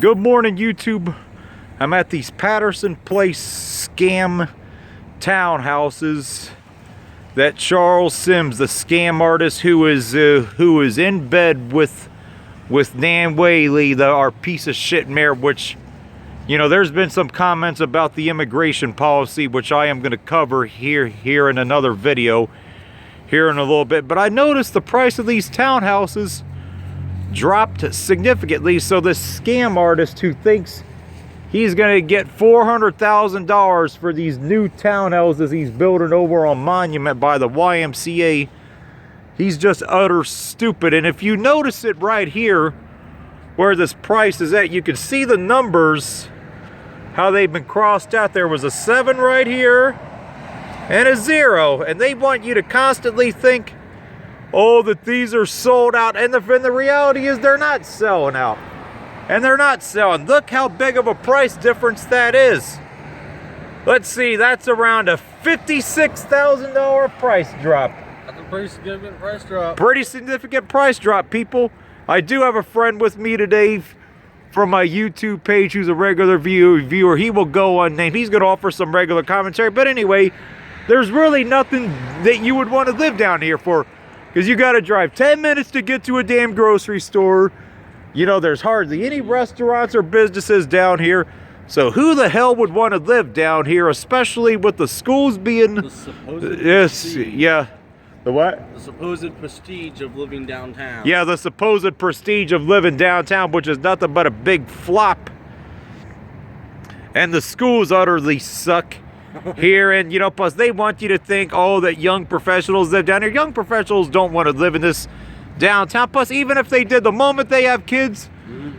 Good morning, YouTube. I'm at these Patterson Place scam townhouses that Charles Sims, the scam artist who is in bed with Nan Whaley, our piece of shit mayor, which, you know, there's been some comments about the immigration policy, which I am going to cover here in another video here in a little bit. But I noticed the price of these townhouses dropped significantly. So this scam artist who thinks he's going to get $400,000 for these new townhouses he's building over on Monument by the YMCA, he's just utter stupid. And if you notice it right here where this price is at, you can see the numbers, how they've been crossed out. There was a 7 right here and a 0, and they want you to constantly think, oh, that these are sold out, and the reality is they're not selling out. And they're not selling. Look how big of a price difference that is. Let's see, that's around a $56,000 price drop. That's a pretty significant price drop. Pretty significant price drop, people. I do have a friend with me today from my YouTube page who's a regular viewer. He will go unnamed. He's going to offer some regular commentary. But anyway, there's really nothing that you would want to live down here for, because you got to drive 10 minutes to get to a damn grocery store. You know, there's hardly any restaurants or businesses down here. So who the hell would want to live down here, especially with the schools being... The supposed yes, prestige. yeah. The what? The supposed prestige of living downtown. Yeah, the supposed prestige of living downtown, which is nothing but a big flop. And the schools utterly suck here. And, you know, plus they want you to think, oh, that young professionals live down here. Young professionals don't want to live in this downtown. Plus, even if they did, the moment they have kids,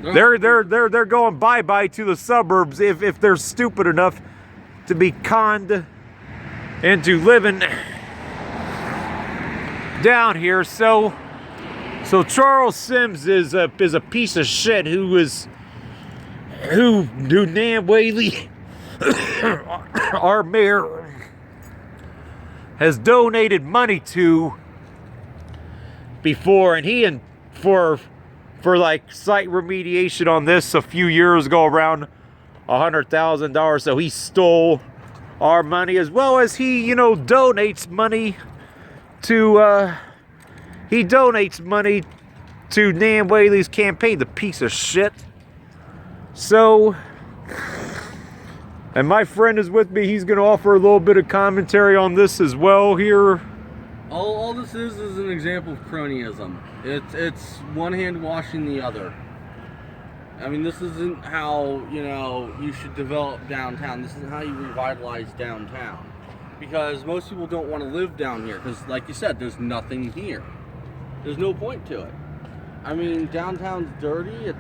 they're going bye-bye to the suburbs if they're stupid enough to be conned into living down here. So Charles Sims is a piece of shit who Nan Whaley, our mayor, has donated money to before, and for like site remediation on this a few years ago, around $100,000. So he stole our money, as well as he, you know, donates money to Nan Whaley's campaign, the piece of shit. So, and my friend is with me. He's going to offer a little bit of commentary on this as well here. All this is an example of cronyism. It's one hand washing the other. I mean, this isn't how, you know, you should develop downtown. This isn't how you revitalize downtown. Because most people don't want to live down here. Because, like you said, there's nothing here. There's no point to it. I mean, downtown's dirty. It's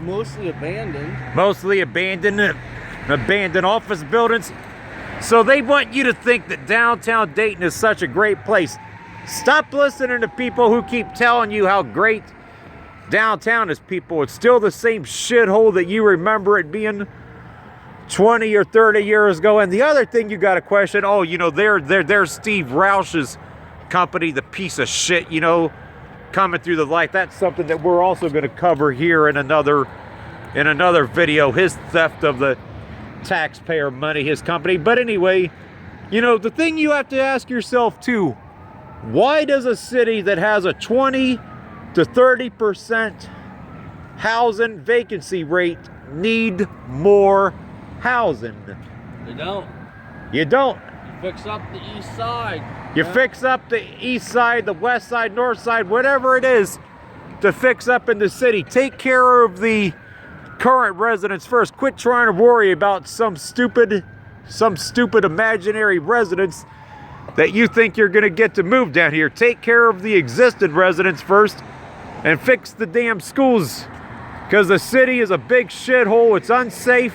mostly abandoned. Mostly abandoned office buildings. So they want you to think that downtown Dayton is such a great place. Stop listening to people who keep telling you how great downtown is, people. It's still the same shithole that you remember it being 20 or 30 years ago. And the other thing you got to question, oh, you know, there's Steve Roush's company, the piece of shit, you know, coming through the light. That's something that we're also going to cover here in another video, his theft of the taxpayer money, his company. But anyway, you know, the thing you have to ask yourself too, why does a city that has a 20 to 30% housing vacancy rate need more housing? They don't. You don't. You fix up the east side. You fix up the east side, the west side, north side, whatever it is to fix up in the city. Take care of the current residents first. Quit trying to worry about some stupid imaginary residents that you think you're going to get to move down here. Take care of the existing residents first and fix the damn schools, because the city is a big shithole. It's unsafe.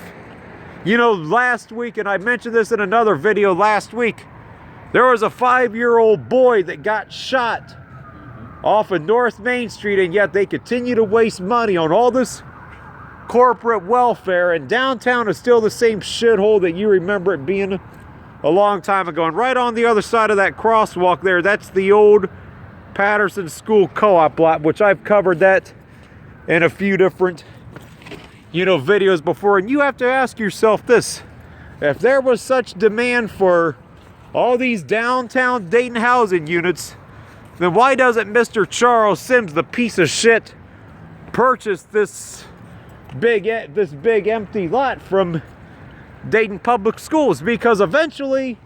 You know, last week, and I mentioned this in another video last week, there was a 5-year-old boy that got shot off of North Main Street, and yet they continue to waste money on all this corporate welfare, and downtown is still the same shithole that you remember it being a long time ago. And right on the other side of that crosswalk there, that's the old Patterson School Co-op lot, which I've covered that in a few different you know, videos before, and you have to ask yourself this: if there was such demand for all these downtown Dayton housing units, then why doesn't Mr. Charles Sims, the piece of shit, purchase this big empty lot from Dayton Public Schools? Because eventually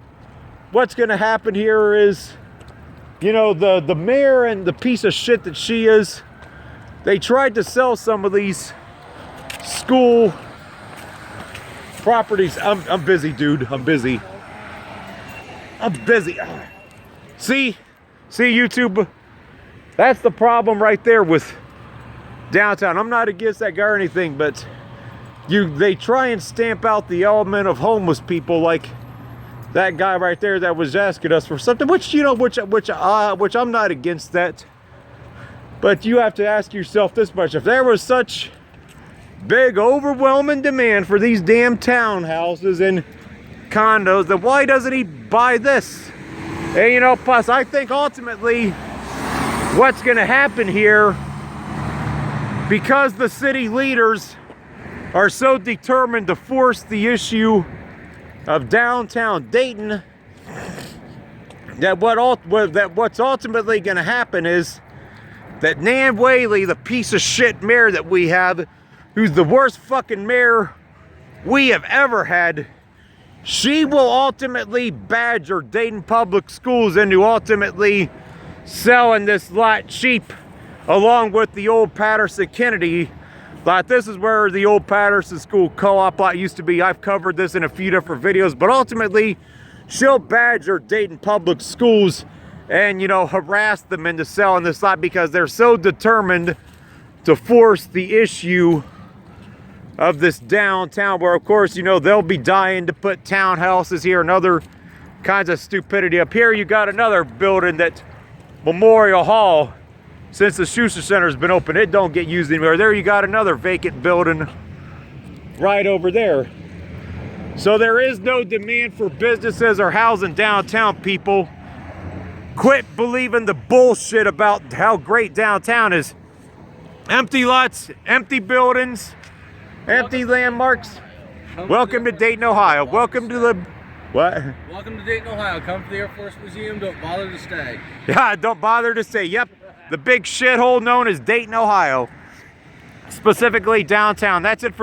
what's going to happen here is, you know, the mayor and the piece of shit that she is, they tried to sell some of these school properties. I'm busy, dude. I'm busy. See YouTube, that's the problem right there with downtown. I'm not against that guy or anything, but they try and stamp out the element of homeless people, like that guy right there that was asking us for something, which, you know, which I'm not against that. But you have to ask yourself this much: if there was such big overwhelming demand for these damn townhouses and condos, then why doesn't he buy this? And, you know, plus I think ultimately what's going to happen here, because the city leaders are so determined to force the issue of downtown Dayton, that what's ultimately going to happen is that Nan Whaley, the piece of shit mayor that we have, who's the worst fucking mayor we have ever had, she will ultimately badger Dayton Public Schools into ultimately selling this lot cheap, along with the old Patterson Kennedy lot. This is where the old Patterson School Co-op lot used to be. I've covered this in a few different videos, but ultimately she'll badger Dayton Public Schools and, you know, harass them into selling this lot because they're so determined to force the issue of this downtown, where, of course, you know, they'll be dying to put townhouses here and other kinds of stupidity. Up here you got another building, that Memorial Hall. Since the Schuster Center has been open, it don't get used anymore. There you got another vacant building right over there. So there is no demand for businesses or housing downtown, people. Quit believing the bullshit about how great downtown is. Empty lots, empty buildings, empty landmarks. Welcome to Dayton, Ohio. Welcome to the... What? Welcome to Dayton, Ohio. Come to the Air Force Museum. Don't bother to stay. Yeah, don't bother to stay. Yep. The big shithole known as Dayton, Ohio. Specifically downtown. That's it for